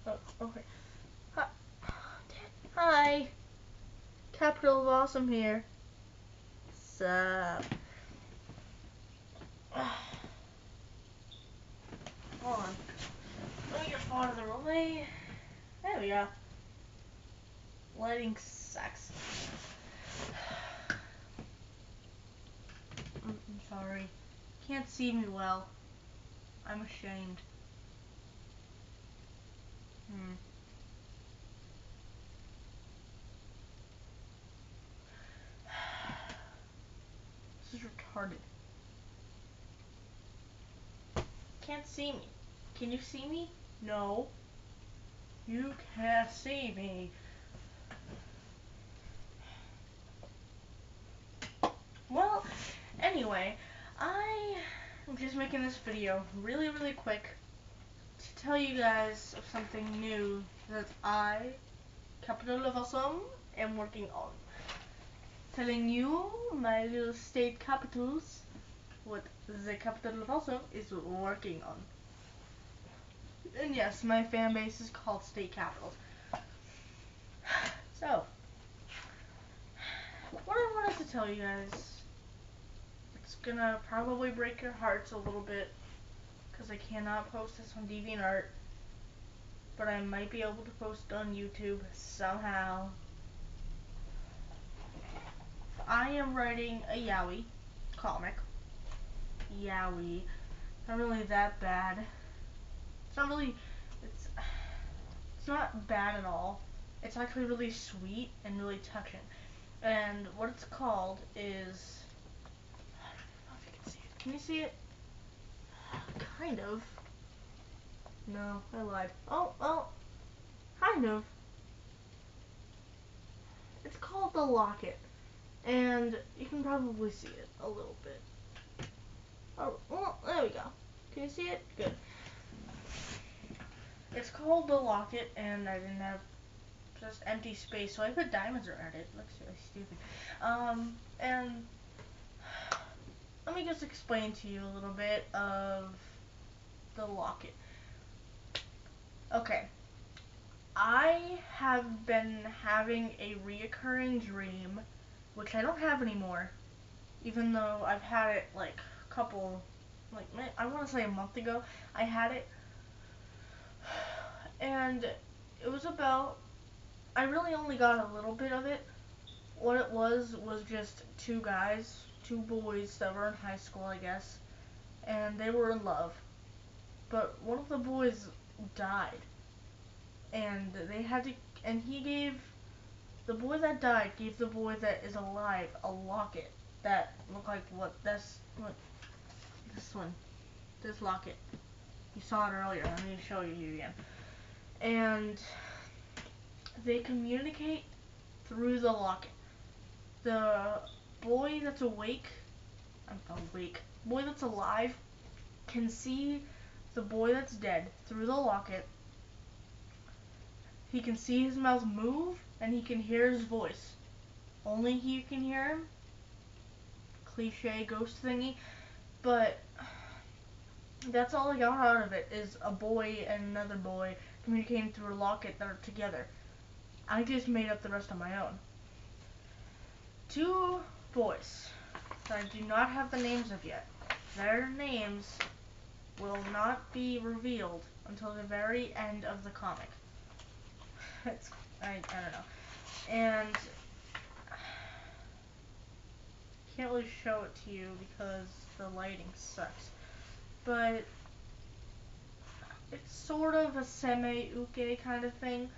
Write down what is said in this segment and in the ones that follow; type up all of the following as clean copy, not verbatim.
Oh, okay. Hi. Hi. Capital of Awesome here. Sup? Hold on. Let me get out of the way. There we go. Lighting sucks. I'm sorry. Can't see me well. I'm ashamed. This is retarded. Can't see me. Can you see me? No. You can't see me. Well, anyway, I'm just making this video really quick to tell you guys of something new that I, Capital of Awesome, am working on. Telling you, my little state capitals, what the Capital of Awesome is working on. And yes, my fan base is called State Capitals. So, what I wanted to tell you guys, it's gonna probably break your hearts a little bit, because I cannot post this on DeviantArt, but I might be able to post it on YouTube somehow. I am writing a yaoi comic. Yaoi. Not really that bad. It's not really, it's not bad at all. It's actually really sweet and really touching. And what it's called is, I don't know if you can see it. Can you see it? Kind of. No, I lied. Oh, well, kind of. It's called the Locket. And you can probably see it a little bit. Oh, well, there we go. Can you see it? Good. It's called the Locket, and I didn't have just empty space, so I put diamonds around it. It looks really stupid. And let me just explain to you a little bit of the Locket. Okay. I have been having a reoccurring dream, which I don't have anymore, even though I've had it like a couple, like I want to say a month ago, I had it, and it was about, I really only got a little bit of it. What it was just two guys, two boys that were in high school, I guess, and they were in love, but one of the boys died, and they had to, and he gave, the boy that died gave the boy that is alive a locket that looked like what, what, this one, this locket. You saw it earlier, let me show you again. And they communicate through the locket. The boy that's boy that's alive can see the boy that's dead through the locket. He can see his mouth move, and he can hear his voice. Only he can hear him. Cliche ghost thingy. But that's all I got out of it, is a boy and another boy communicating through a locket that are together. I just made up the rest on my own. Two boys that I do not have the names of yet. Their names will not be revealed until the very end of the comic. I don't know. And can't really show it to you because the lighting sucks. But it's sort of a semi-uke kind of thing.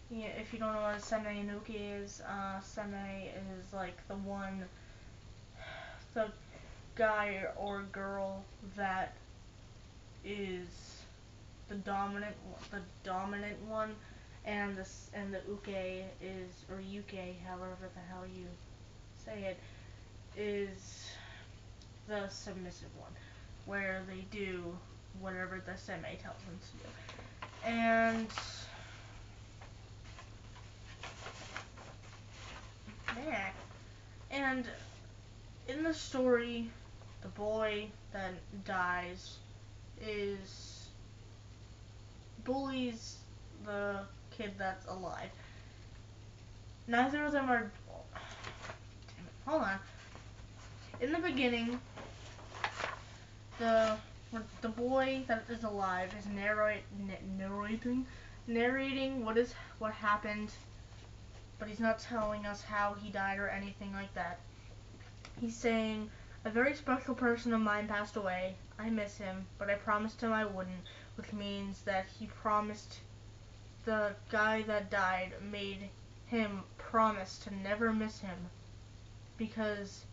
Yeah, if you don't know what a semi-uke is, semi is like the guy or girl that is the dominant one, and the uke is, or yuke, however the hell you say it, is the submissive one, where they do whatever the semi tells them to do. And in the story, the boy that dies is bullies the kid that's alive. Neither of them are. Damn it! Hold on. In the beginning, the the boy that is alive is narrating what happened, but he's not telling us how he died or anything like that. He's saying, a very special person of mine passed away. I miss him, but I promised him I wouldn't, which means that he promised, the guy that died made him promise to never miss him because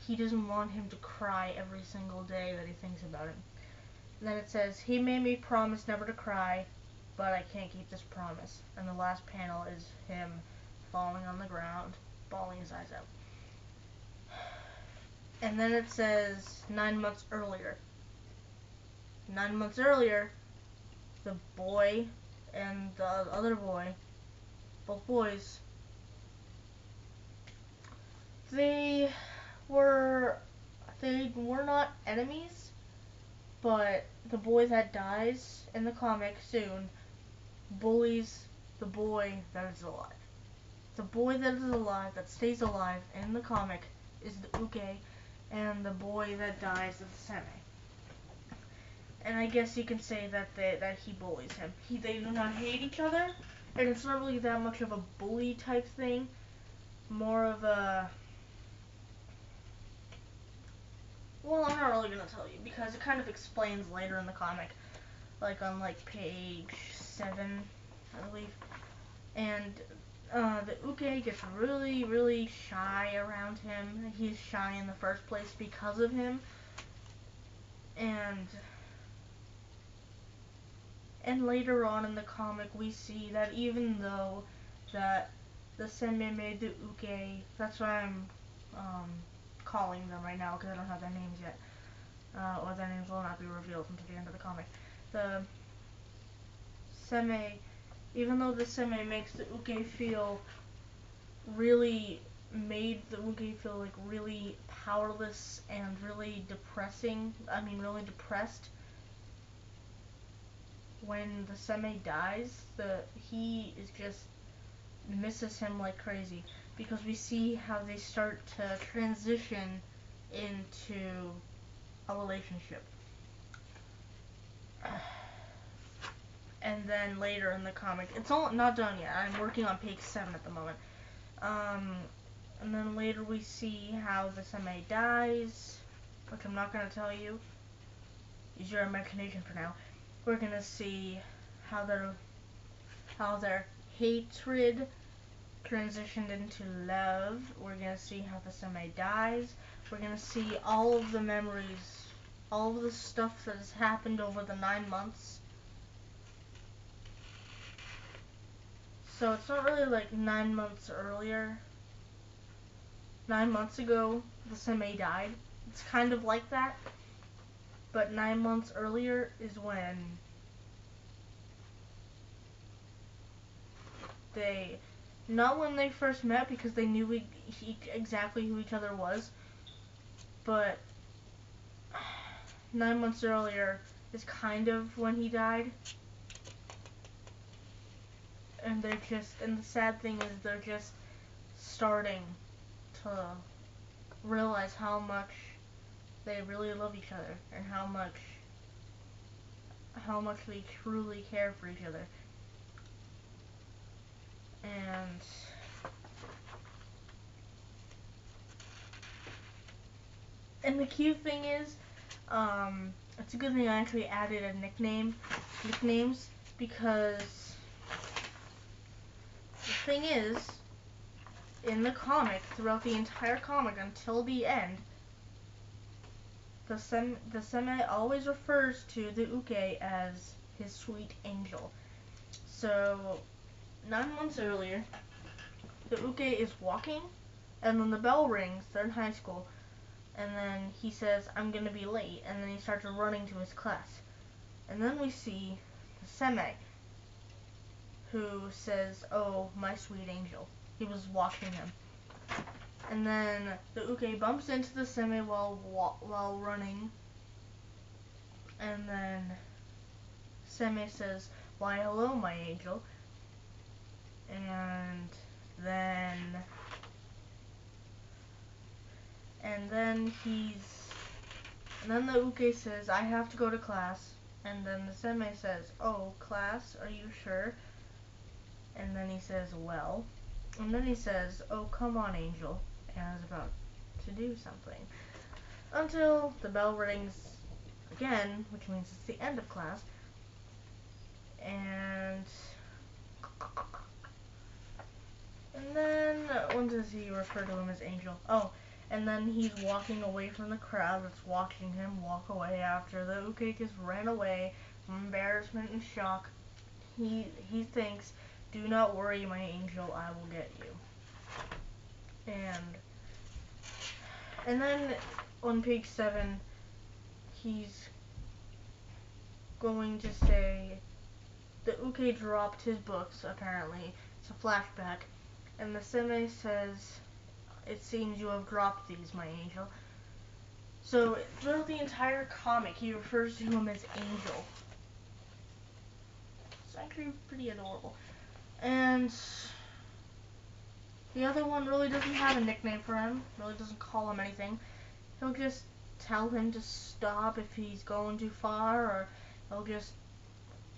he doesn't want him to cry every single day that he thinks about him. And then it says, he made me promise never to cry, but I can't keep this promise. And the last panel is him falling on the ground, bawling his eyes out. And then it says 9 months earlier. 9 months earlier, the boy and the other boy, both boys, they were not enemies, but the boy that dies in the comic soon bullies the boy that is alive. The boy that is alive, that stays alive in the comic, is the Uke, and the boy that dies is the Seme. And I guess you can say that he bullies him. They do not hate each other, and it's not really that much of a bully type thing. More of a... Well, I'm not really going to tell you, because it kind of explains later in the comic. Like on page 7, I believe. And the Uke gets really, really shy around him. He's shy in the first place because of him. And later on in the comic, we see that even though that the Seme made the Uke, that's why I'm calling them right now, because I don't have their names yet. Or their names will not be revealed until the end of the comic. The Seme, even though the Seme makes the Uke feel really, made the Uke feel like really powerless and really really depressed. When the Seme dies, he is just misses him like crazy, because we see how they start to transition into a relationship. And then later in the comic, it's all not done yet. I'm working on page 7 at the moment. And then later we see how the Seme dies, which I'm not going to tell you. Use your imagination for now. We're gonna see how their hatred transitioned into love. We're gonna see how the Seme dies. We're gonna see all of the memories, all of the stuff that has happened over the 9 months. So it's not really like 9 months earlier. 9 months ago, the Seme died. It's kind of like that. But 9 months earlier is when not when they first met, because they knew exactly who each other was, but 9 months earlier is kind of when he died. And and the sad thing is they're just starting to realize how much they really love each other, and how much they truly care for each other. And the cute thing is, it's a good thing I actually added a nicknames, because the thing is, in the comic, throughout the entire comic until the end, the Seme always refers to the Uke as his sweet angel. So 9 months earlier, the Uke is walking, and then the bell rings. They're in high school, and then he says, I'm gonna be late, and then he starts running to his class. And then we see the Seme, who says, oh, my sweet angel. He was watching him. And then the Uke bumps into the Seme while running, and then Seme says, why hello, my angel. And then the uke says, I have to go to class. And then the seme says, oh, class, are you sure? And then he says, well. And then he says, oh, come on, angel. And is about to do something. Until the bell rings again, which means it's the end of class. And then, when does he refer to him as angel? Oh, and then he's walking away from the crowd that's watching him walk away after the ukekis ran away from embarrassment and shock. He thinks, do not worry, my angel, I will get you. And then on page 7, he's going to say, the uke dropped his books, apparently. It's a flashback. And the seme says, it seems you have dropped these, my angel. So, throughout the entire comic, he refers to him as Angel. It's actually pretty adorable. And the other one really doesn't have a nickname for him, really doesn't call him anything. He'll just tell him to stop if he's going too far, or he'll just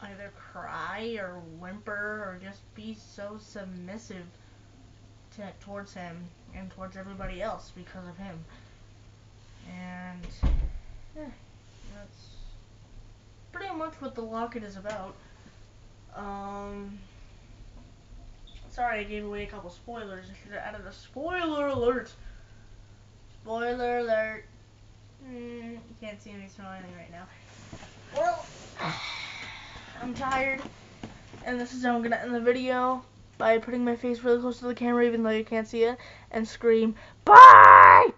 either cry or whimper or just be so submissive towards him and towards everybody else because of him. And that's pretty much what the Locket is about. Sorry I gave away a couple spoilers. I should have added a spoiler alert. Spoiler alert. You can't see me smiling right now. Well, I'm tired, and this is how I'm gonna end the video, by putting my face really close to the camera even though you can't see it, and scream, bye!